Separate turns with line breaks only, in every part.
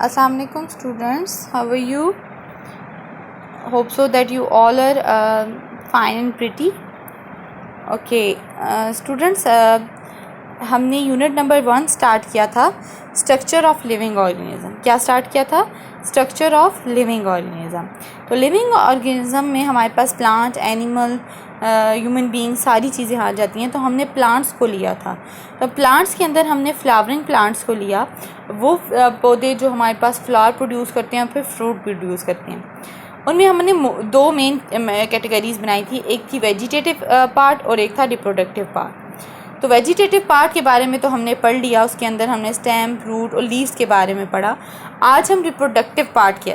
Assalamu alaikum students, how are you? Hope so that you all are fine and pretty. Okay, students, हमने unit number 1 start किया था structure of living organism. क्या start किया था? Structure of living organism. तो living organism में हमारे पास plant, animal, human being सारी चीज़ें आ जाती हैं। तो हमने प्लांट्स को लिया था। तो प्लांट्स के अंदर हमने फ्लावरिंग प्लांट्स को लिया, वो पौधे जो हमारे पास फ्लावर प्रोड्यूस करते हैं और फिर फ्रूट प्रोड्यूस करते हैं। उनमें हमने दो मेन कैटेगरीज बनाई थी, एक थी वेजिटेटिव पार्ट और एक था रिप्रोडक्टिव पार्ट। तो वेजिटेटिव पार्ट के बारे में तो हमने पढ़ लिया, उसके अंदर हमने स्टेम, रूट और लीव्स के बारे में पढ़ा। आज हम रिप्रोडक्टिव पार्ट के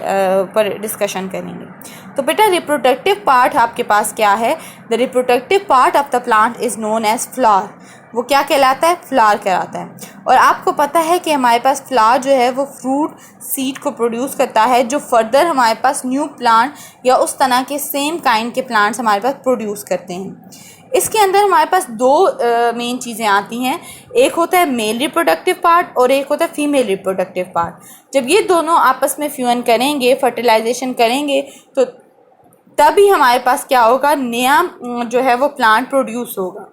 पर डिस्कशन करेंगे। तो बेटा रिप्रोडक्टिव पार्ट आपके पास क्या है? The reproductive part of the plant is known as flower. वो क्या कहलाता है? फ्लावर कहलाता है। और आपको पता है कि हमारे पास फ्लावर जो है वो फ्रूट सीड को प्रोड्यूस करता है, जो फर्दर हमारे पास न्यू प्लांट या उस तरह के सेम काइंड के प्लांट्स हमारे पास प्रोड्यूस करते हैं। इसके अंदर हमारे पास दो मेन चीज़ें आती हैं, एक होता है मेल रिप्रोडक्टिव पार्ट और एक होता है फीमेल रिप्रोडक्टिव पार्ट। जब ये दोनों आपस में फ्यूजन करेंगे, फर्टिलाइजेशन करेंगे, तो तभी हमारे पास क्या होगा? नया जो है वो प्लांट प्रोड्यूस होगा।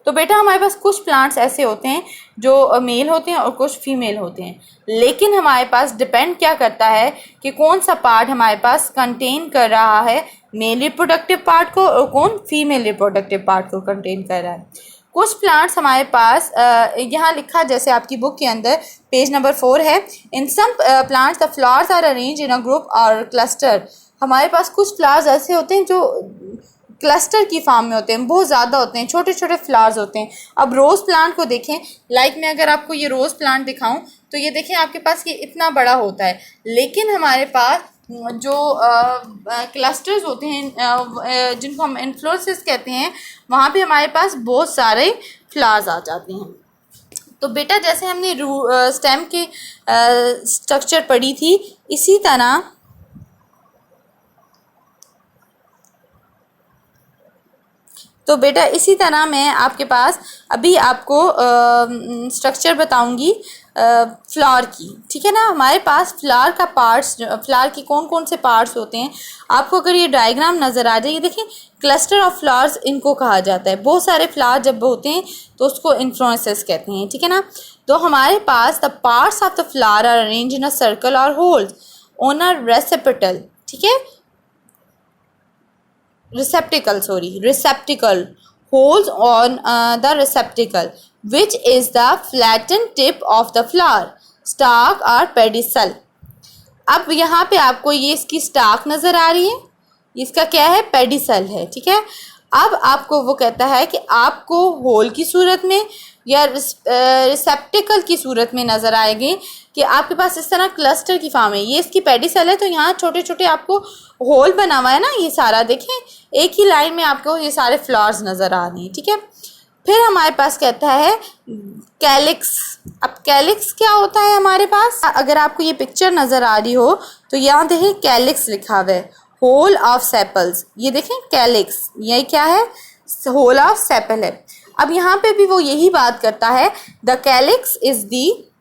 तो बेटा हमारे पास कुछ प्लांट्स ऐसे होते हैं जो मेल होते हैं और कुछ फीमेल होते हैं, लेकिन हमारे पास डिपेंड क्या करता है कि कौन सा पार्ट हमारे पास कंटेन कर रहा है मेल रिप्रोडक्टिव पार्ट को और कौन फीमेल रिप्रोडक्टिव पार्ट को कंटेन कर रहा है। कुछ प्लांट्स हमारे पास यहाँ लिखा, जैसे आपकी बुक के अंदर पेज नंबर 4 है, in some plants the flowers are arrange in a group और क्लस्टर। हमारे पास कुछ फ्लावर्स ऐसे होते हैं जो क्लस्टर की फॉर्म में होते हैं, बहुत ज़्यादा होते हैं, छोटे छोटे फ्लावर्स होते हैं। अब रोज़ प्लांट को देखें, मैं अगर आपको ये रोज़ प्लांट दिखाऊं तो ये देखें आपके पास ये इतना बड़ा होता है, लेकिन हमारे पास जो क्लस्टर्स होते हैं जिनको हम इन्फ्लोरेसेस कहते हैं, वहाँ पे हमारे पास बहुत सारे फ्लावर्स आ जाते हैं। तो बेटा जैसे हमने स्टेम के स्ट्रक्चर पढ़ी थी, इसी तरह मैं आपके पास अभी आपको स्ट्रक्चर बताऊंगी फ्लावर की, ठीक है ना। हमारे पास फ्लावर का पार्ट्स, फ्लावर के कौन कौन से पार्ट्स होते हैं, आपको अगर ये डायग्राम नज़र आ जाए, ये देखिए क्लस्टर ऑफ फ्लावर्स इनको कहा जाता है। बहुत सारे फ्लावर जब होते हैं तो उसको इन्फ्लोरेसेस कहते हैं, ठीक है ना। तो हमारे पास the parts of the flower are arrange in a circle और होल्स ऑन अ रेसिप्टल, ठीक है, receptacle holes on the receptacle which is the flattened tip of the flower, stalk or pedicel। अब यहाँ पे आपको ये इसकी स्टाक नज़र आ रही है, इसका क्या है? पेडिसल है, ठीक है। अब आपको वो कहता है कि आपको होल की सूरत में या रिसेप्टिकल की सूरत में नज़र आएगी कि आपके पास इस तरह क्लस्टर की फॉर्म है। ये इसकी पेडिसल है, तो यहाँ छोटे छोटे आपको होल बना हुआ है ना, ये सारा देखें एक ही लाइन में आपको ये सारे फ्लावर्स नज़र आ रहे हैं, ठीक है। फिर हमारे पास कहता है कैलिक्स। अब कैलिक्स क्या होता है हमारे पास? अगर आपको ये पिक्चर नज़र आ रही हो तो यहाँ देखें कैलिक्स लिखा हुआ है, होल ऑफ सेपल्स। ये देखें कैलिक्स, ये क्या है? होल ऑफ सेपल है। अब यहाँ पे भी वो यही बात करता है, द कैलिक्स इज दी,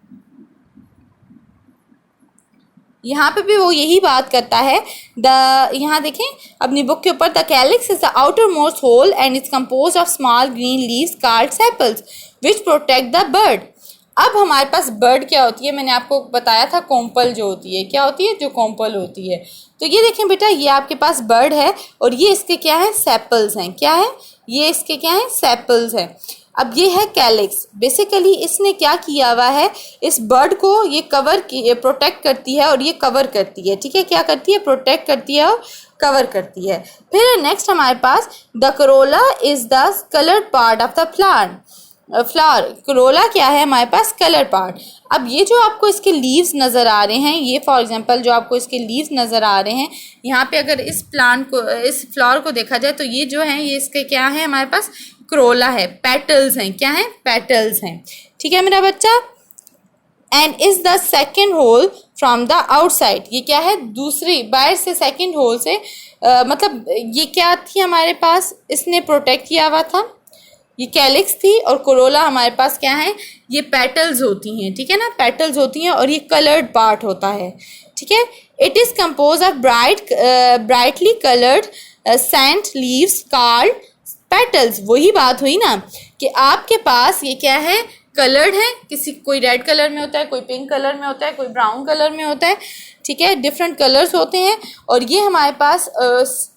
यहाँ पे भी वो यही बात करता है यहाँ देखें अपनी बुक के ऊपर, the calyx is the outer most whorl and it's compose of small green leaves called sepals which protect the bird. अब हमारे पास बर्ड क्या होती है? मैंने आपको बताया था कॉम्पल जो होती है, क्या होती है? जो कॉम्पल होती है। तो ये देखें बेटा, ये आपके पास बर्ड है और ये इसके क्या है? सेपल्स हैं। क्या है? ये इसके क्या है? सेपल्स हैं। अब ये है कैलिक्स। बेसिकली इसने क्या किया हुआ है, इस बर्ड को ये प्रोटेक्ट करती है और ये कवर करती है, ठीक है। क्या करती है? प्रोटेक्ट करती है और कवर करती है। फिर नेक्स्ट हमारे पास the corolla is the coloured part of the plant. Flower corolla क्या है हमारे पास? Colour part. अब ये जो आपको इसके लीव्स नज़र आ रहे हैं, ये फॉर एग्जांपल जो आपको इसके लीव्स नज़र आ रहे हैं, यहाँ पे अगर इस प्लांट को, इस फ्लावर को देखा जाए तो ये जो है ये इसके क्या है? हमारे पास करोला है, पेटल्स हैं। क्या है? पेटल्स हैं, ठीक है मेरा बच्चा। And is the second whorl from the outside. ये क्या है? दूसरी बाहर से सेकेंड होल से मतलब ये क्या थी हमारे पास? इसने प्रोटेक्ट किया हुआ था, ये कैलिक्स थी, और कोरोला हमारे पास क्या है? ये पेटल्स होती हैं, ठीक है ना, पेटल्स होती हैं और ये कलर्ड पार्ट होता है, ठीक है। It is compose of brightly coloured scent leaves called petals. वही बात हुई ना कि आपके पास ये क्या है, कलर्ड है, किसी कोई रेड कलर में होता है, कोई पिंक कलर में होता है, कोई ब्राउन कलर में होता है, ठीक है, डिफरेंट कलर्स होते हैं। और ये हमारे पास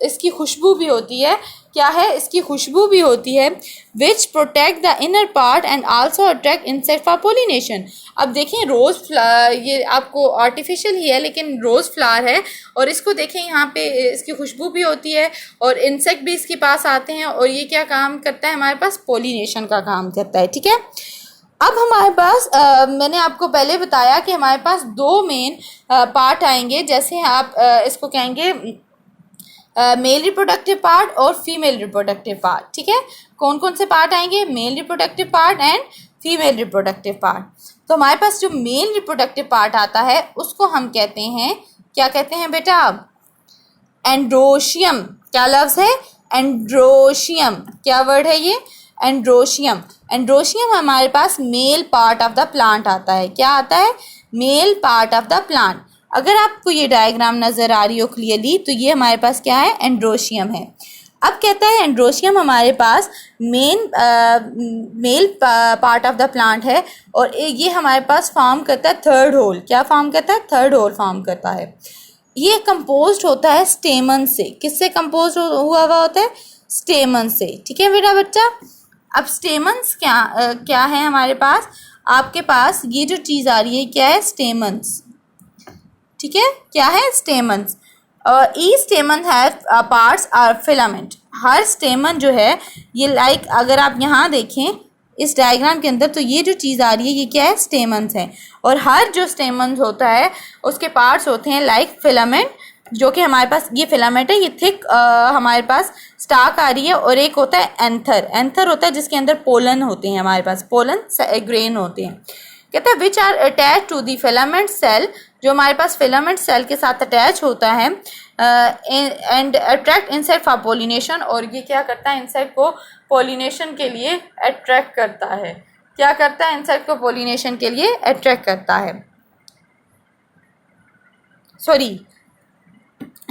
इसकी खुशबू भी होती है, क्या है, इसकी खुशबू भी होती है, विच protect the inner part and also attract insect for pollination. अब देखें रोज़ फ्लावर, ये आपको आर्टिफिशियल ही है लेकिन रोज़ फ्लावर है, और इसको देखें यहाँ पे इसकी खुशबू भी होती है और इंसेक्ट भी इसके पास आते हैं, और ये क्या काम करता है, हमारे पास पोलिनेशन का काम करता है, ठीक है। अब हमारे पास मैंने आपको पहले बताया कि हमारे पास दो मेन पार्ट आएंगे, जैसे आप इसको कहेंगे मेल रिप्रोडक्टिव पार्ट और फीमेल रिप्रोडक्टिव पार्ट, ठीक है। कौन कौन से पार्ट आएंगे, mail reproductive part and female reproductive part. तो हमारे पास जो मेल रिप्रोडक्टिव पार्ट आता है उसको हम कहते हैं, क्या कहते हैं बेटा, एंड्रोशियम। क्या लफ्ज़ है, एंड्रोशियम। क्या वर्ड है ये, एंड्रोशियम। एंड्रोशियम हमारे पास male part of the plant आता है। क्या आता है, male part of the plant. अगर आपको ये डायग्राम नज़र आ रही हो क्लियरली तो ये हमारे पास क्या है, एंड्रोशियम है। अब कहता है एंड्रोशियम हमारे पास male part of the plant है और ये हमारे पास फॉर्म करता है थर्ड होल। क्या फॉर्म करता है, थर्ड होल फॉर्म करता है। ये कंपोज्ड होता है स्टेमन से। किससे कंपोज हुआ होता है, स्टेमन से, ठीक है बेटा बच्चा। अब स्टेमन्स क्या है हमारे पास, आपके पास ये जो चीज़ आ रही है क्या है, स्टेमन्स, ठीक है, क्या है, stamens. Each stamen have parts are filament. हर स्टेमन जो है ये अगर आप यहाँ देखें इस डायग्राम के अंदर तो ये जो चीज़ आ रही है ये क्या है, स्टेमन्स हैं। और हर जो स्टेमन्स होता है उसके पार्ट्स होते हैं फिलामेंट, जो कि हमारे पास ये फिलामेंट है, ये थिक हमारे पास स्टार्क आ रही है। और एक होता है एंथर। एंथर होता है जिसके अंदर पोलन होते हैं, हमारे पास पोलन ग्रेन होते हैं। कहते हैं which are attach to the filament cell, जो हमारे पास फिलामेंट सेल के साथ अटैच होता है, and attract insect for pollination. और ये क्या करता है, इंसेक्ट को पोलिनेशन के लिए अट्रैक्ट करता है। क्या करता है, इंसेक्ट को पोलिनेशन के लिए अट्रैक्ट करता है। सॉरी,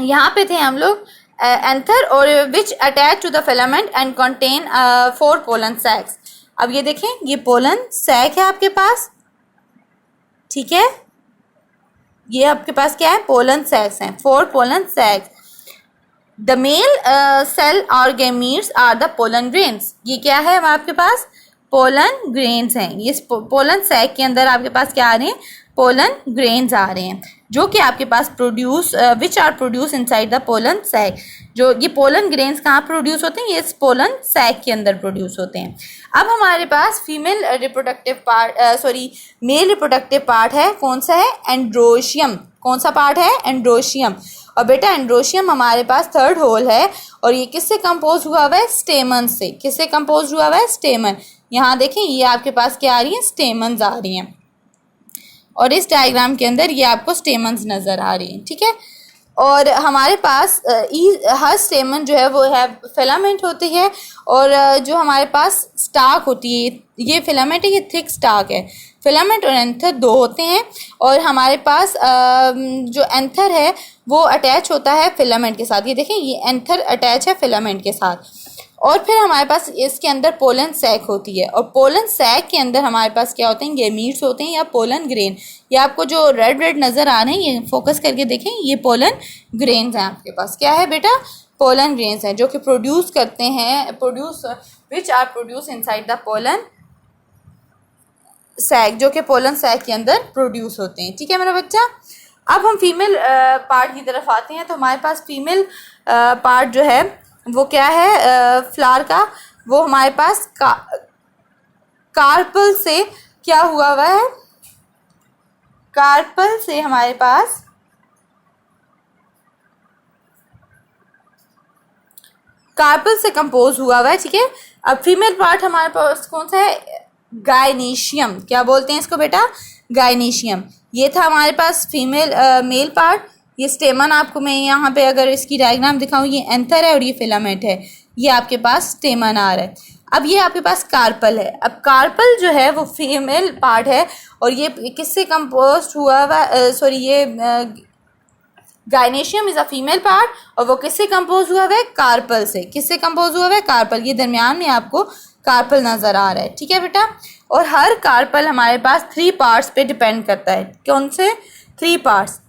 यहाँ पे थे हम लोग, एंथर और which attach to the filament and contain 4 pollen sacs. अब ये देखें, ये पोलन सैक है आपके पास, ठीक है, ये आपके पास क्या है, पोलन सैक्स हैं, 4 pollen sacs. The male cell और gametes are the pollen grains. ये क्या है आपके पास, पोलन ग्रेन्स हैं। ये पोलन सैक के अंदर आपके पास क्या आ रहे हैं, पोलन ग्रेन्स आ रहे हैं, जो कि आपके पास produce which are produce inside the pollen sac. जो ये पोलन ग्रेन्स कहाँ प्रोड्यूस होते हैं, ये इस पोलन सैक के अंदर प्रोड्यूस होते हैं। अब हमारे पास female reproductive part male reproductive part है, कौन सा है, एंड्रोशियम। कौन सा पार्ट है, एंड्रोशियम। और बेटा एंड्रोशियम हमारे पास थर्ड होल है और ये किससे कंपोज हुआ हुआ है, स्टेमन से। किससे कंपोज हुआ हुआ है, स्टेमन। यहाँ देखें ये आपके पास क्या आ रही है, स्टेमन्स आ रही हैं, और इस डायग्राम के अंदर ये आपको स्टेमन्स नज़र आ रही हैं, ठीक है। और हमारे पास हर स्टेमन जो है वो है फिलामेंट होती है, और जो हमारे पास स्टार्क होती है, ये फिलामेंट है, ये थिक स्टार्क है। फिलामेंट और एंथर 2 होते हैं, और हमारे पास जो एंथर है वो अटैच होता है फिलामेंट के साथ। ये देखें, ये एंथर अटैच है फिलामेंट के साथ। और फिर हमारे पास इसके अंदर पोलन सैक होती है, और पोलन सैक के अंदर हमारे पास क्या होते हैं, गैमीट्स होते हैं या पोलन ग्रेन। ये आपको जो रेड रेड नज़र आ रहे हैं, ये फोकस करके देखें, ये पोलन ग्रेन्स हैं आपके पास। क्या है बेटा, पोलन ग्रेन्स हैं, जो कि प्रोड्यूस करते हैं, which are produce inside the pollen sac, जो कि पोलन सैक के अंदर प्रोड्यूस होते हैं, ठीक है मेरा बच्चा। अब हम फीमेल पार्ट की तरफ आते हैं। तो हमारे पास फीमेल पार्ट जो है वो क्या है, फ्लावर का, वो हमारे पास कार्पल से क्या हुआ हुआ है, कार्पल से हमारे पास कार्पल से कंपोज हुआ हुआ है, ठीक है। अब फीमेल पार्ट हमारे पास कौन सा है, गायनीशियम। क्या बोलते हैं इसको बेटा, गायनीशियम। ये था हमारे पास फीमेल मेल पार्ट। ये स्टेमन आपको मैं यहाँ पे अगर इसकी डायग्राम दिखाऊँ, ये एंथर है और ये फिलामेंट है, ये आपके पास स्टेमन आ रहा है। अब ये आपके पास कार्पल है। अब कार्पल जो है वो फीमेल पार्ट है और ये किससे कंपोज हुआ हुआ, सॉरी ये gynoecium is a female part और वो किससे कंपोज हुआ है, कार्पल से। किससे कंपोज हुआ है, कार्पल। ये दरमियान में आपको कार्पल नजर आ रहा है, ठीक है बेटा। और हर कार्पल हमारे पास 3 पार्ट्स पे डिपेंड करता है। कौन से 3 पार्ट्स,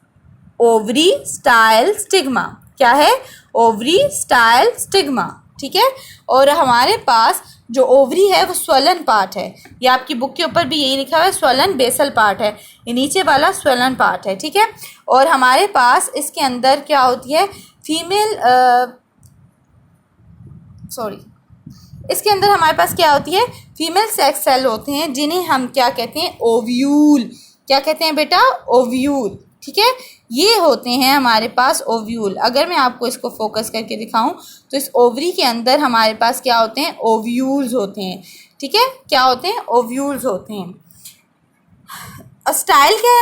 ओवरी, स्टाइल, स्टिग्मा। क्या है, ओवरी, स्टाइल, स्टिग्मा, ठीक है। और हमारे पास जो ओवरी है वो स्वलन पार्ट है। ये आपकी बुक के ऊपर भी यही लिखा हुआ है, स्वलन बेसल पार्ट है। ये नीचे वाला स्वलन पार्ट है, ठीक है। और हमारे पास इसके अंदर क्या होती है, फीमेल, सॉरी, इसके अंदर हमारे पास क्या होती है, फीमेल सेक्स सेल होते हैं जिन्हें हम क्या कहते हैं, ओव्यूल। क्या कहते हैं बेटा, ओव्यूल, ठीक है। ये होते हैं हमारे पास ओव्यूल। अगर मैं आपको इसको फोकस करके दिखाऊं तो इस ओवरी के अंदर हमारे पास क्या होते हैं, ओव्यूल्स होते हैं, ठीक है। क्या होते हैं, ओव्यूल्स होते हैं। स्टाइल क्या है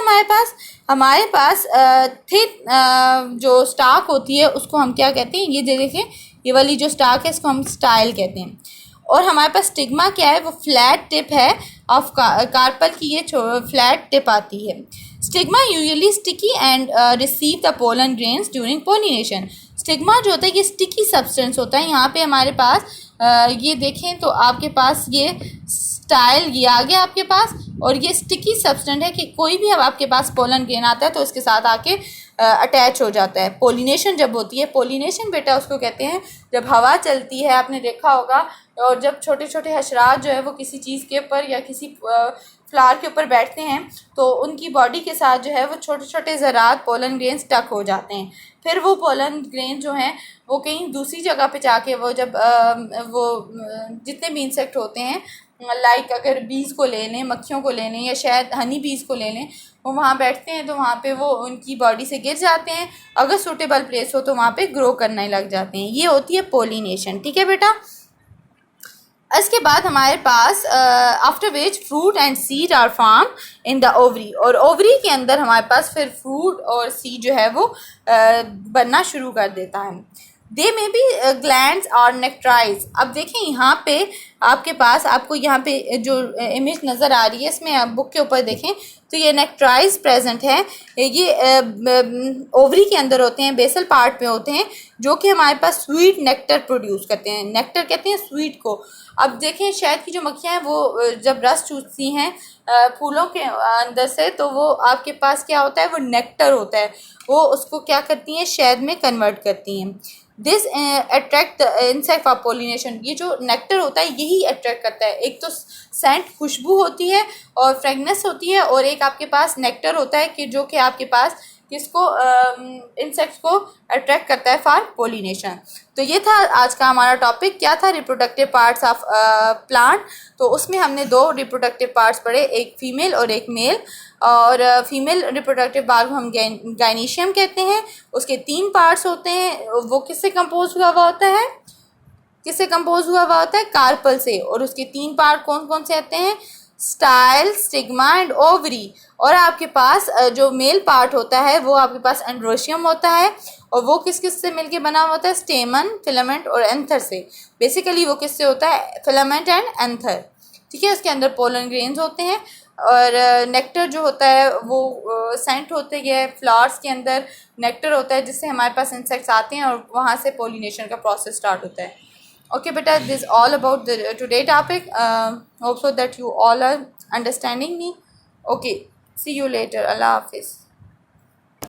हमारे पास थिक जो स्टार्क होती है उसको हम क्या कहते हैं, ये देखें, ये वाली जो स्टार्क है इसको हम स्टाइल कहते हैं। और हमारे पास स्टिग्मा क्या है, वो फ्लैट टिप है ऑफ कार्पल की, ये फ्लैट टिप आती है। Stigma usually sticky and receive the pollen grains during pollination. Stigma जो होता है ये स्टिकी सब्सटेंस होता है। यहाँ पे हमारे पास ये देखें तो आपके पास ये स्टाइल ये आ गया आपके पास, और ये स्टिकी सब्सटेंस है कि कोई भी अब आपके पास पोलन ग्रेन आता है तो इसके साथ आके अटैच हो जाता है। पोलिनेशन जब होती है, पोलिनेशन बेटा उसको कहते हैं जब हवा चलती है, आपने देखा होगा, और जब छोटे छोटे हशरात जो है वो किसी चीज़ के ऊपर या किसी फ्लावर के ऊपर बैठते हैं तो उनकी बॉडी के साथ जो है वो छोटे छोटे ज़रात पोलन ग्रेन स्टक हो जाते हैं। फिर वो पोलन ग्रेन जो हैं वो कहीं दूसरी जगह पे जाके वो जब वो जितने भी इंसेक्ट होते हैं, लाइक अगर बीज को ले लें, मक्खियों को ले लें, या शायद हनी बीज को ले लें, वो वहाँ बैठते हैं तो वहाँ पे वो उनकी बॉडी से गिर जाते हैं। अगर सूटेबल प्लेस हो तो वहाँ पे ग्रो करने लग जाते हैं। ये होती है पोलिनेशन, ठीक है बेटा। इसके बाद हमारे पास after which fruit and seed are form in the ovary, और ओवरी के अंदर हमारे पास फिर फ्रूट और सीड जो है वो बनना शुरू कर देता है। दे मे बी ग्लैंड्स और नेक्ट्राइज। अब देखें यहाँ पे आपके पास, आपको यहाँ पे जो इमेज नज़र आ रही है इसमें आप बुक के ऊपर देखें तो ये नेक्ट्राइज प्रेजेंट है। ये ओवरी के अंदर होते हैं, बेसल पार्ट पे होते हैं, जो कि हमारे पास स्वीट नेक्टर प्रोड्यूस करते हैं। नेक्टर कहते हैं स्वीट को। अब देखें शहद की जो मक्खियाँ हैं वो जब रस चूसती हैं फूलों के अंदर से, तो वो आपके पास क्या होता है, वो नेक्टर होता है, वो उसको क्या करती हैं, शहद में कन्वर्ट करती हैं। This attract the insect for pollination. ये जो नेक्टर होता है यही अट्रैक्ट करता है। एक तो सेंट खुशबू होती है और फ्रेगनेंस होती है, और एक आपके पास नेक्टर होता है कि जो कि आपके पास किसको, इंसेक्ट्स को अट्रैक्ट करता है फॉर पोलिनेशन। तो ये था आज का हमारा टॉपिक, क्या था, रिप्रोडक्टिव पार्ट्स ऑफ प्लांट। तो उसमें हमने 2 रिप्रोडक्टिव पार्ट्स पढ़े, एक फीमेल और एक मेल। और फीमेल रिप्रोडक्टिव पार्ट को हम गाइनीशियम कहते हैं। उसके 3 पार्ट्स होते हैं। वो किससे कंपोज हुआ हुआ होता है, किससे कंपोज हुआ हुआ होता है, कार्पल से। और उसके 3 पार्ट कौन कौन से आते हैं, स्टाइल, स्टिग्मा एंड ओवरी। और आपके पास जो मेल पार्ट होता है वो आपके पास एंड्रोशियम होता है, और वो किस किस से मिलके बना होता है, स्टेमन, फिलामेंट और एंथर से। बेसिकली वो किससे होता है, फिलामेंट एंड एंथर, ठीक है। उसके अंदर पोलन ग्रेन्स होते हैं, और नेक्टर जो होता है वो सेंट होते हैं। फ्लावर्स के अंदर नेक्टर होता है जिससे हमारे पास इंसेक्ट्स आते हैं और वहाँ से पोलिनेशन का प्रोसेस स्टार्ट होता है। Okay beta, this is all about the today topic. Hope so that you all are understanding me. Okay, see you later. Allah Hafiz.